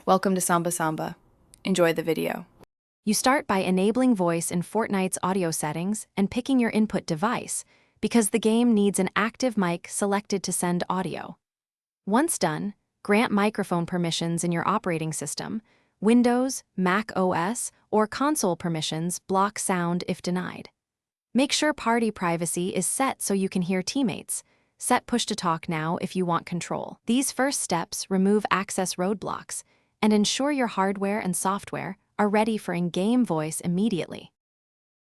Welcome to Samba Samba. Enjoy the video. You start by enabling voice in Fortnite's audio settings and picking your input device, because the game needs an active mic selected to send audio. Once done, grant microphone permissions in your operating system. Windows, Mac OS, or console permissions block sound if denied. Make sure party privacy is set so you can hear teammates. Set push-to-talk now if you want control. These first steps remove access roadblocks and ensure your hardware and software are ready for in-game voice immediately.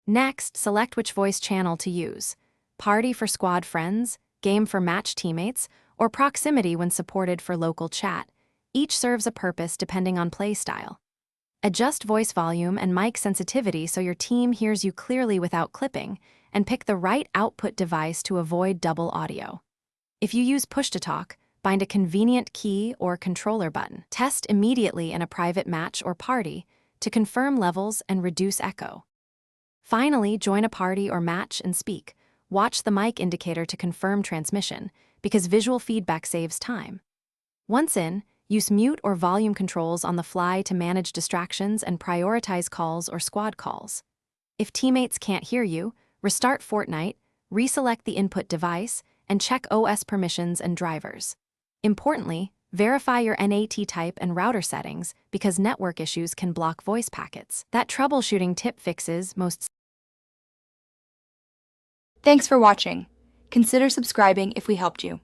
Next, select which voice channel to use: party for squad friends, game for match teammates, or proximity when supported for local chat. Each serves a purpose depending on play style. Adjust voice volume and mic sensitivity so your team hears you clearly without clipping, and pick the right output device to avoid double audio. If you use push-to-talk, bind a convenient key or controller button. Test immediately in a private match or party to confirm levels and reduce echo. Finally, join a party or match and speak. Watch the mic indicator to confirm transmission, because visual feedback saves time. Once in, use mute or volume controls on the fly to manage distractions and prioritize calls or squad calls. If teammates can't hear you, restart Fortnite, reselect the input device, and check OS permissions and drivers. Importantly, verify your NAT type and router settings, because network issues can block voice packets. That troubleshooting tip fixes most. Thanks for watching. Consider subscribing if we helped you.